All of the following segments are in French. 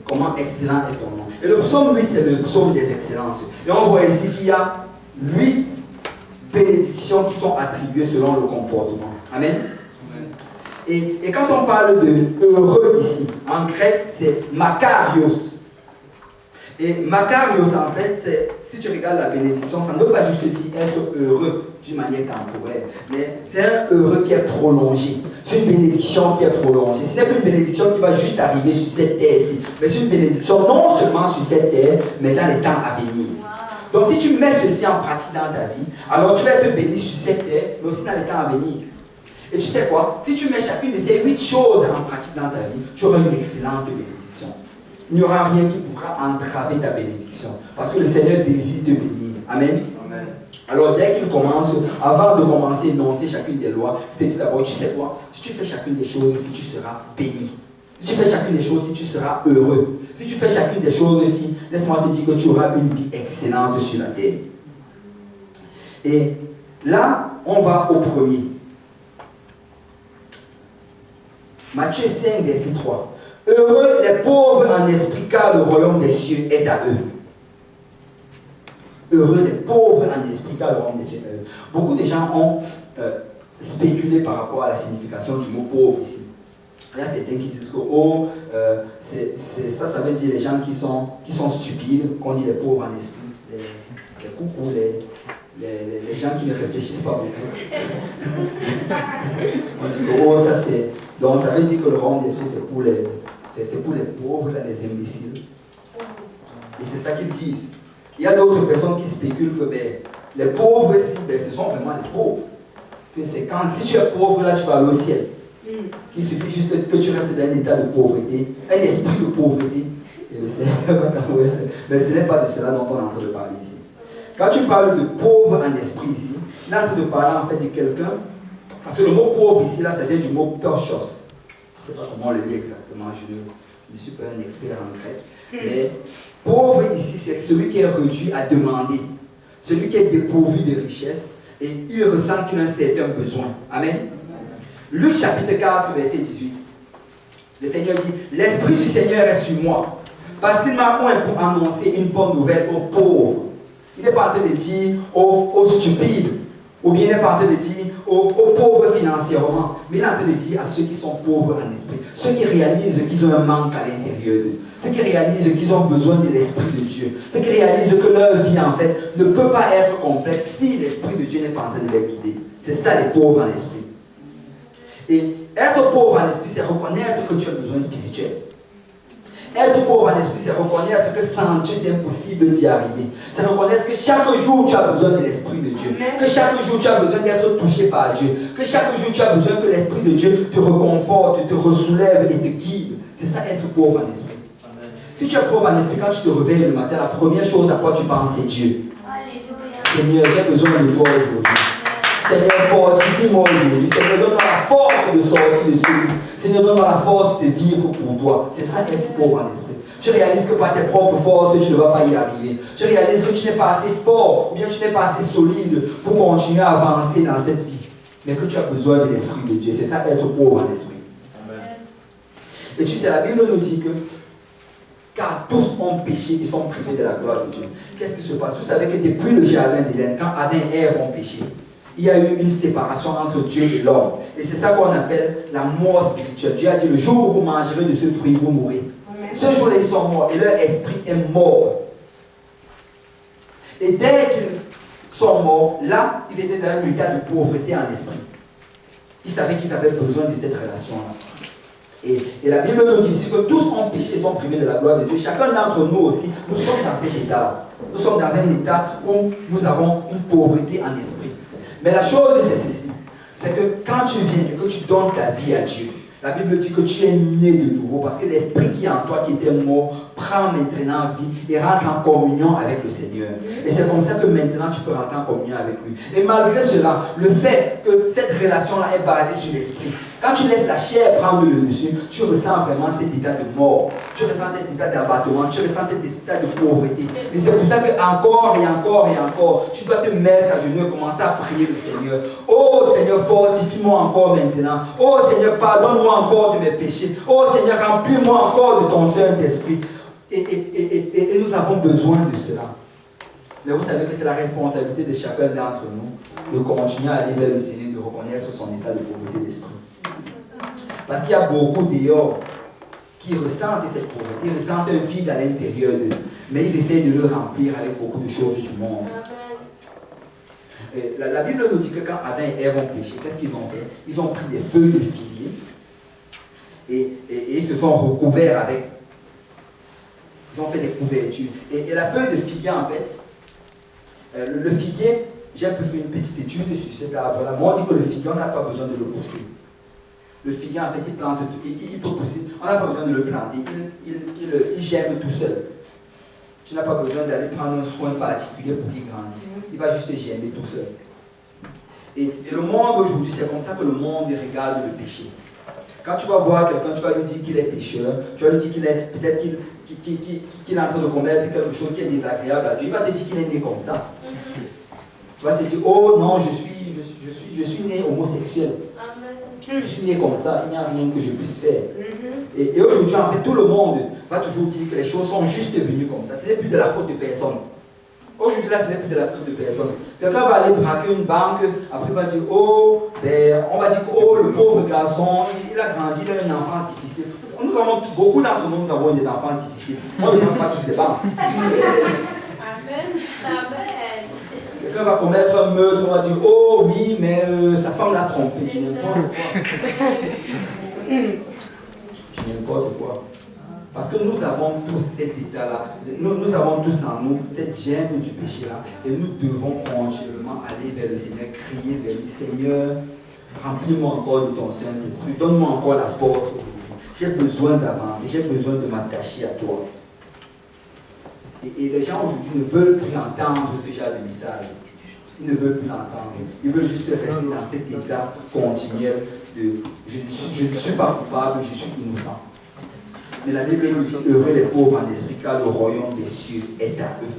comment excellent est ton nom. Et le psaume 8 est le psaume des excellences. Et on voit ici qu'il y a 8 bénédictions qui sont attribuées selon le comportement. Amen. Et quand on parle de heureux ici, en grec, c'est makarios. Et makarios, en fait, si tu regardes la bénédiction, ça ne veut pas juste dire être heureux d'une manière temporaire, mais c'est un heureux qui est prolongé. C'est une bénédiction qui est prolongée. Ce n'est pas une bénédiction qui va juste arriver sur cette terre-ci, mais c'est une bénédiction non seulement sur cette terre, mais dans les temps à venir. Donc si tu mets ceci en pratique dans ta vie, alors tu vas être béni sur cette terre, mais aussi dans les temps à venir. Et tu sais quoi? Si tu mets chacune de ces 8 choses en pratique dans ta vie, tu auras une excellente bénédiction. Il n'y aura rien qui pourra entraver ta bénédiction. Parce que le Seigneur désire te bénir. Amen. Amen. Alors dès qu'il commence, avant de commencer à énoncer chacune des lois, il te dit d'abord, tu sais quoi? Si tu fais chacune des choses, tu seras béni. Si tu fais chacune des choses, tu seras heureux. Si tu fais chacune des choses, laisse-moi te dire que tu auras une vie excellente sur la terre. Et là, on va au premier. Matthieu 5, verset 3. Heureux les pauvres en esprit, car le royaume des cieux est à eux. Heureux les pauvres en esprit, car le royaume des cieux est à eux. Beaucoup de gens ont spéculé par rapport à la signification du mot pauvre ici. Il y a certains qui disent que ça veut dire les gens qui sont stupides, qu'on dit les pauvres en esprit, les coucous, les gens qui ne réfléchissent pas beaucoup. On dit que ça c'est. Donc ça veut dire que le royaume des cieux c'est pour les pauvres, les imbéciles. Et c'est ça qu'ils disent. Il y a d'autres personnes qui spéculent que les pauvres ici, ce sont vraiment les pauvres. Que c'est quand si tu es pauvre là, tu vas aller au ciel. Il suffit juste que tu restes dans un état de pauvreté, un esprit de pauvreté. Mais ce n'est pas de cela dont on est en train de parler ici. Quand tu parles de pauvre en esprit ici, il est en train de parler en fait de quelqu'un, parce que le mot pauvre ici, là, ça vient du mot torchos. Je ne sais pas comment on le dit exactement, je ne suis pas un expert en grec. Mais pauvre ici, c'est celui qui est réduit à demander, celui qui est dépourvu de richesse, et il ressent qu'il a un certain besoin. Amen. Luc chapitre 4, verset 18. Le Seigneur dit, l'Esprit du Seigneur est sur moi, parce qu'il m'a oint pour annoncer une bonne nouvelle aux pauvres. Il n'est pas en train de dire aux stupides, ou bien il n'est pas en train de dire aux pauvres financièrement, mais il est en train de dire à ceux qui sont pauvres en esprit, ceux qui réalisent qu'ils ont un manque à l'intérieur d'eux, ceux qui réalisent qu'ils ont besoin de l'Esprit de Dieu, ceux qui réalisent que leur vie en fait ne peut pas être complète si l'Esprit de Dieu n'est pas en train de les guider. C'est ça les pauvres en esprit. Et être pauvre en esprit, c'est reconnaître que tu as besoin spirituel. Être pauvre en esprit, c'est reconnaître que sans Dieu, c'est impossible d'y arriver. C'est reconnaître que chaque jour, tu as besoin de l'Esprit de Dieu. Que chaque jour, tu as besoin d'être touché par Dieu. Que chaque jour, tu as besoin que l'Esprit de Dieu te reconforte, te ressoulève et te guide. C'est ça, être pauvre en esprit. Amen. Si tu es pauvre en esprit, quand tu te réveilles le matin, la première chose à quoi tu penses, c'est Dieu. Alléluia. Seigneur, j'ai besoin de toi aujourd'hui. Seigneur, fortifie-moi aujourd'hui. Seigneur, donne-moi la force de sortir de ce lit. Seigneur, donne-moi la force de vivre pour toi. C'est ça être pauvre en esprit. Tu réalises que par tes propres forces, tu ne vas pas y arriver. Tu réalises que tu n'es pas assez fort ou bien tu n'es pas assez solide pour continuer à avancer dans cette vie. Mais que tu as besoin de l'Esprit de Dieu. C'est ça être pauvre en esprit. Amen. Et tu sais, la Bible nous dit que car tous ont péché, ils sont privés de la gloire de Dieu. Qu'est-ce qui se passe? Vous savez que depuis le jardin d'Éden, quand Adam et Ève ont péché, il y a eu une séparation entre Dieu et l'homme. Et c'est ça qu'on appelle la mort spirituelle. Dieu a dit, le jour où vous mangerez de ce fruit, vous mourrez. Amen. Ce jour-là, ils sont morts et leur esprit est mort. Et dès qu'ils sont morts, là, ils étaient dans un état de pauvreté en esprit. Ils savaient qu'ils avaient besoin de cette relation-là. Et la Bible nous dit ici que tous ont péché et sont privés de la gloire de Dieu. Chacun d'entre nous aussi, nous sommes dans cet état-là. Nous sommes dans un état où nous avons une pauvreté en esprit. Mais la chose, c'est ceci. C'est que quand tu viens et que tu donnes ta vie à Dieu, la Bible dit que tu es né de nouveau parce que l'esprit qui est en toi qui était mort prends maintenant vie et rentre en communion avec le Seigneur. Et c'est comme ça que maintenant tu peux rentrer en communion avec lui. Et malgré cela, le fait que cette relation-là est basée sur l'esprit, quand tu laisses la chair prendre le dessus, tu ressens vraiment cet état de mort, tu ressens cet état d'abattement, tu ressens cet état de pauvreté. Et c'est pour ça que encore et encore et encore, tu dois te mettre à genoux et commencer à prier le Seigneur. Oh Seigneur, fortifie-moi encore maintenant. Oh Seigneur, pardonne-moi encore de mes péchés. Oh Seigneur, remplis-moi encore de ton Saint-Esprit. Et nous avons besoin de cela. Mais vous savez que c'est la responsabilité de chacun d'entre nous de continuer à aller vers le Seigneur, de reconnaître son état de pauvreté d'esprit. Parce qu'il y a beaucoup dehors qui ressentent cette pauvreté, ils ressentent un vide à l'intérieur d'eux, mais ils essaient de le remplir avec beaucoup de choses du monde. La Bible nous dit que quand Adam et Ève ont péché, qu'est-ce qu'ils ont fait? Ils ont pris des feuilles de figuier et ils se sont recouverts avec. Ils ont fait des couvertures. Et la feuille de figuier, en fait, le figuier, j'ai un peu fait une petite étude sur cet arbre-là. Moi, on dit que le figuier, on n'a pas besoin de le pousser. Le figuier, en fait, il plante, il peut pousser. On n'a pas besoin de le planter. Il germe tout seul. Tu n'as pas besoin d'aller prendre un soin particulier pour qu'il grandisse. Il va juste germer tout seul. Et le monde aujourd'hui, c'est comme ça que le monde regarde le péché. Quand tu vas voir quelqu'un, tu vas lui dire qu'il est pécheur, tu vas lui dire qu'il est, peut-être qu'il est en train de commettre quelque chose qui est désagréable à Dieu. Il va te dire qu'il est né comme ça. Tu vas te dire, oh non, je suis né homosexuel. Je suis né comme ça, il n'y a rien que je puisse faire. Et aujourd'hui, en fait, tout le monde va toujours dire que les choses sont juste venues comme ça. Ce n'est plus de la faute de personne. Aujourd'hui, là, ce n'est plus de la faute de personne. Quelqu'un va aller braquer une banque, après il va dire, oh, ben, on va dire que oh, le pauvre garçon, il a grandi, il a une enfance difficile. Nous avons, beaucoup d'entre nous, nous avons des enfances difficiles. On ne prend pas tous les banques. Amen. Amen. Quelqu'un va commettre un meurtre, on va dire, oh oui, mais sa femme l'a trompé. Je n'importe quoi. Je n'importe quoi. Parce que nous avons tous cet état-là, nous avons tous en nous cette gêne du péché-là, et nous devons continuellement aller vers le Seigneur, crier vers le Seigneur, remplis-moi encore de ton Saint-Esprit, donne-moi encore la force aujourd'hui. J'ai besoin d'avancer, j'ai besoin de m'attacher à toi. Et les gens aujourd'hui ne veulent plus entendre ce genre de message. Ils ne veulent plus l'entendre. Ils veulent juste rester dans cet état continuel de je ne suis pas coupable, je suis innocent. Mais la Bible nous dit heureux les pauvres en esprit, car le royaume des cieux est à eux.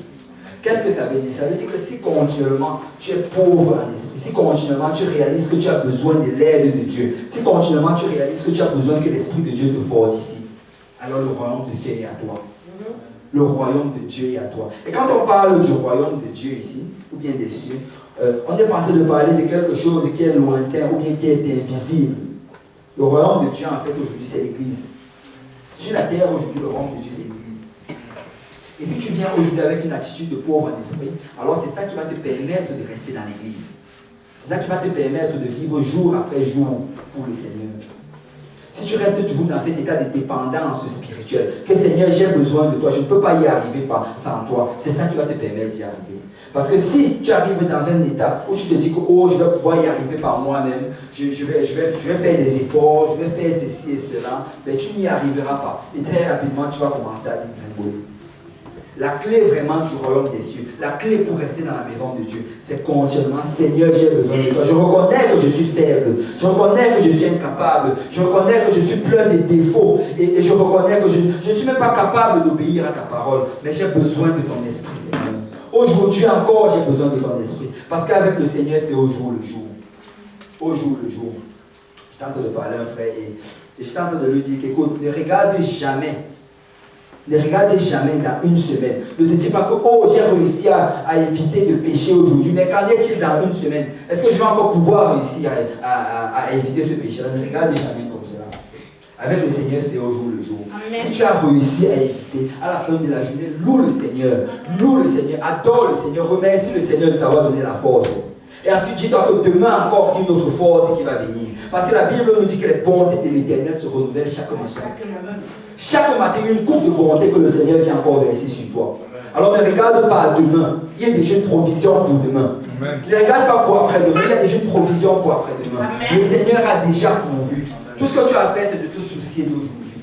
Qu'est-ce que ça veut dire? Ça veut dire que si continuellement tu es pauvre en esprit, si continuellement tu réalises que tu as besoin de l'aide de Dieu, si continuellement tu réalises que tu as besoin que l'Esprit de Dieu te fortifie, alors le royaume de Dieu est à toi. Le royaume de Dieu est à toi. Et quand on parle du royaume de Dieu ici, ou bien des cieux, on n'est pas en train de parler de quelque chose qui est lointain ou bien qui est invisible. Le royaume de Dieu, en fait, aujourd'hui, c'est l'Église. Sur la terre, aujourd'hui, le royaume de Dieu, c'est l'Église. Et si tu viens aujourd'hui avec une attitude de pauvre en esprit, alors c'est ça qui va te permettre de rester dans l'Église. C'est ça qui va te permettre de vivre jour après jour pour le Seigneur. Si tu restes toujours dans cet état de dépendance spirituelle, que Seigneur, j'ai besoin de toi, je ne peux pas y arriver sans toi, c'est ça qui va te permettre d'y arriver. Parce que si tu arrives dans un état où tu te dis que oh, je vais pouvoir y arriver par moi-même, je vais faire des efforts, je vais faire ceci et cela, mais tu n'y arriveras pas. Et très rapidement, tu vas commencer à dégringoler. La clé vraiment du royaume des cieux, la clé pour rester dans la maison de Dieu, c'est continuellement, Seigneur, j'ai besoin de toi. Je reconnais que je suis faible, je reconnais que je suis incapable, je reconnais que je suis plein de défauts, et je reconnais que je ne suis même pas capable d'obéir à ta parole, mais j'ai besoin de ton esprit, Seigneur. Aujourd'hui encore, j'ai besoin de ton esprit, parce qu'avec le Seigneur, c'est au jour le jour. Au jour le jour. Je tente de parler à un frère, et je tente de lui dire qu'écoute, ne regarde jamais. Ne regardez jamais dans une semaine. Ne te dis pas que oh, j'ai réussi à éviter de pécher aujourd'hui, mais qu'en est-il dans une semaine? Est-ce que je vais encore pouvoir réussir à éviter ce péché-là? Ne regarde jamais comme cela. Avec le Seigneur, c'est au jour le jour. Amen. Si tu as réussi à éviter, à la fin de la journée, loue le Seigneur, adore le Seigneur, remercie le Seigneur de t'avoir donné la force. Et ensuite, dis-toi que demain encore une autre force qui va venir. Parce que la Bible nous dit que les bontés de l'Éternel se renouvellent chaque matin. Chaque matin, une coupe de bonté que le Seigneur vient encore verser sur toi. Alors ne regarde pas à demain. Il y a déjà une provision pour demain. Amen. Ne regarde pas pour après-demain. Il y a déjà une provision pour après-demain. Le Seigneur a déjà pourvu. Tout ce que tu as fait, c'est de te soucier d'aujourd'hui.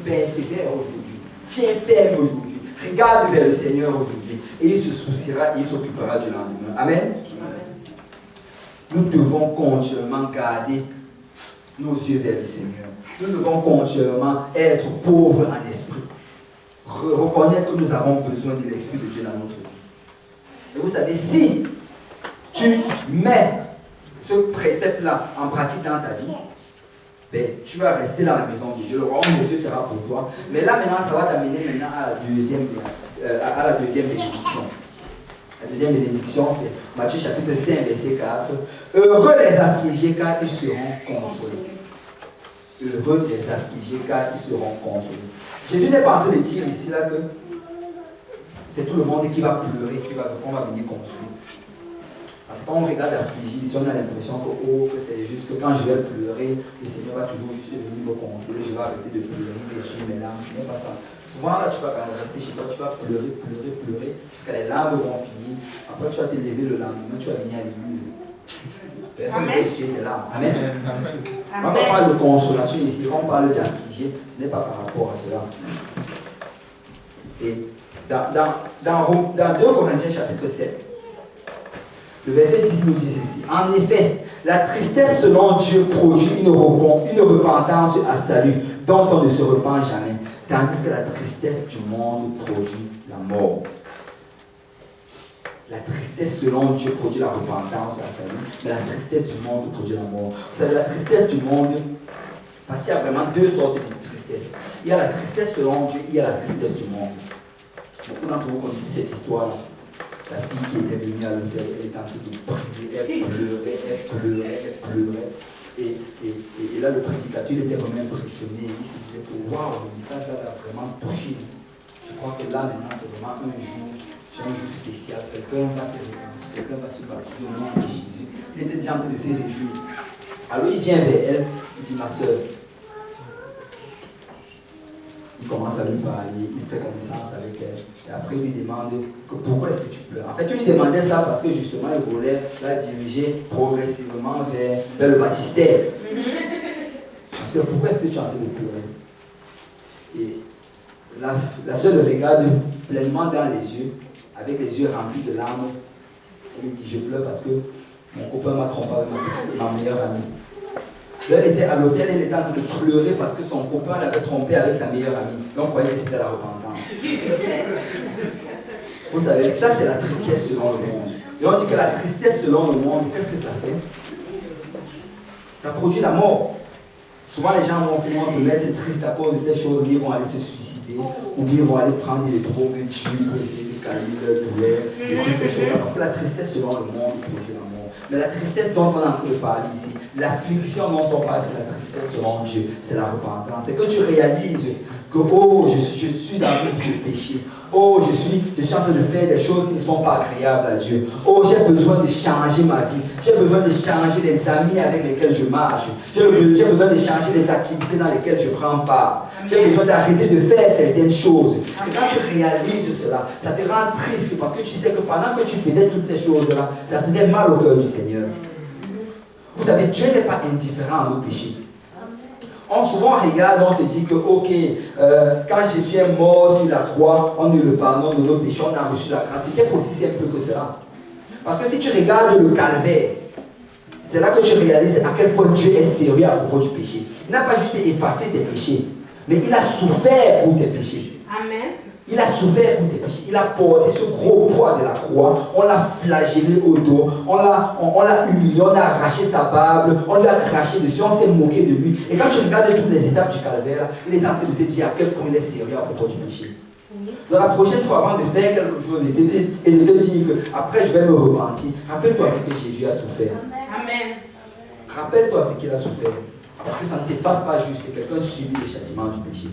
Persévère aujourd'hui. Tiens ferme aujourd'hui. Regarde vers le Seigneur aujourd'hui. Et il se souciera, il s'occupera du lendemain. Amen. Nous devons continuellement garder nos yeux vers le Seigneur. Nous devons continuellement être pauvres en esprit. Reconnaître que nous avons besoin de l'Esprit de Dieu dans notre vie. Et vous savez, si tu mets ce précepte-là en pratique dans ta vie, ben, tu vas rester dans la maison de Dieu. Le royaume de Dieu sera pour toi. Mais là, maintenant, ça va t'amener maintenant à la deuxième bénédiction. La deuxième bénédiction, c'est Matthieu chapitre 5, verset 4. Heureux les affligés, car ils seront consolés. Heureux les affligés, car ils seront consolés. Jésus n'est pas en train de dire ici là que c'est tout le monde qui va pleurer, qu'on va venir consoler. Parce que quand on regarde l'affligé, si on a l'impression que, c'est juste que quand je vais pleurer, le Seigneur va toujours juste venir me consoler, je vais arrêter de pleurer, d'écrire mes larmes. Ce n'est pas ça. Souvent là, tu vas rester chez toi, tu vas pleurer, jusqu'à les larmes vont finir. Après, tu vas te lever le lendemain, tu vas venir à l'église. Personne ne peut suivre tes larmes. Amen. Quand on parle de consolation ici, quand on parle d'affligé, ce n'est pas par rapport à cela. Et dans 2 Corinthiens chapitre 7, le verset 10 nous dit ceci. En effet, la tristesse selon Dieu produit une repentance à salut, dont on ne se repent jamais, tandis que la tristesse du monde produit la mort. La tristesse selon Dieu produit la repentance à salut, mais la tristesse du monde produit la mort. Vous savez, la tristesse du monde, parce qu'il y a vraiment deux sortes de tristesse. Il y a la tristesse selon Dieu, il y a la tristesse du monde. Beaucoup d'entre vous connaissez cette histoire-là. La fille qui était venue à l'hôtel, elle était en train de prier, elle pleurait. Et là, le prédicateur, il était vraiment impressionné. Il se disait que waouh, le message là a vraiment touché. Je crois que là, maintenant, c'est vraiment un jour spécial. Quelqu'un va se repentir, quelqu'un va se baptiser au nom de Jésus. Il était déjà en train de se réjouir. Alors, il vient vers elle, il dit, ma soeur. Il commence à lui parler, il fait connaissance avec elle. Et après, il lui demande pourquoi est-ce que tu pleures. En fait, il lui demandait ça parce que justement, il voulait la diriger progressivement vers le baptistère. Parce que pourquoi est-ce que tu es en train de pleurer? Et la sœur le regarde pleinement dans les yeux, avec les yeux remplis de larmes. Elle lui dit, je pleure parce que mon copain m'a trompé avec ma meilleure amie. Elle était à l'hôtel, elle était en train de pleurer parce que son copain l'avait trompé avec sa meilleure amie. Donc, on croyait que c'était la repentance. Vous savez, ça c'est la tristesse selon le monde. Et on dit que la tristesse selon le monde, qu'est-ce que ça fait? Ça produit la mort. Souvent, les gens vont se mettre tristes à cause de ces choses, ils vont aller se suicider, ou bien ils vont aller prendre des drogues dures pour essayer de calmer leur douleur, parce que la tristesse selon le monde produit la mort. Mais la tristesse dont on est en train de parler ici, l'affliction dont on parle, c'est la tristesse selon Dieu, c'est la repentance. C'est que tu réalises que, oh, je suis dans une vie de péché. Oh, je suis en train de faire des choses qui ne sont pas agréables à Dieu. Oh, j'ai besoin de changer ma vie. J'ai besoin de changer les amis avec lesquels je marche. J'ai besoin de changer les activités dans lesquelles je prends part. J'ai besoin d'arrêter de faire certaines choses. Et quand tu réalises cela, ça te rend triste parce que tu sais que pendant que tu faisais toutes ces choses-là, ça faisait mal au cœur du Seigneur. Vous savez, Dieu n'est pas indifférent à nos péchés. Souvent on regarde, on se dit que, ok, quand Jésus est mort sur la croix, on nous le pardonne de nos péchés, on a reçu la grâce. C'était aussi simple que cela. Parce que si tu regardes le calvaire, c'est là que tu réalises à quel point Dieu est sérieux à propos du péché. Il n'a pas juste effacé tes péchés, mais il a souffert pour tes péchés. Amen. Il a souffert pour tes péchés. Il a porté ce gros poids de la croix. On l'a flagellé au dos. On l'a humilié. On a arraché sa barbe. On lui a craché dessus. On s'est moqué de lui. Et quand tu regardes toutes les étapes du calvaire, il est en train de te dire à quel point il est sérieux à propos du péché. Donc la prochaine fois, avant de faire quelque chose et de te dire que après je vais me repentir, rappelle-toi ce que Jésus a souffert. Amen. Rappelle-toi ce qu'il a souffert. Parce que ça ne t'efface pas juste que quelqu'un subit le châtiment du péché.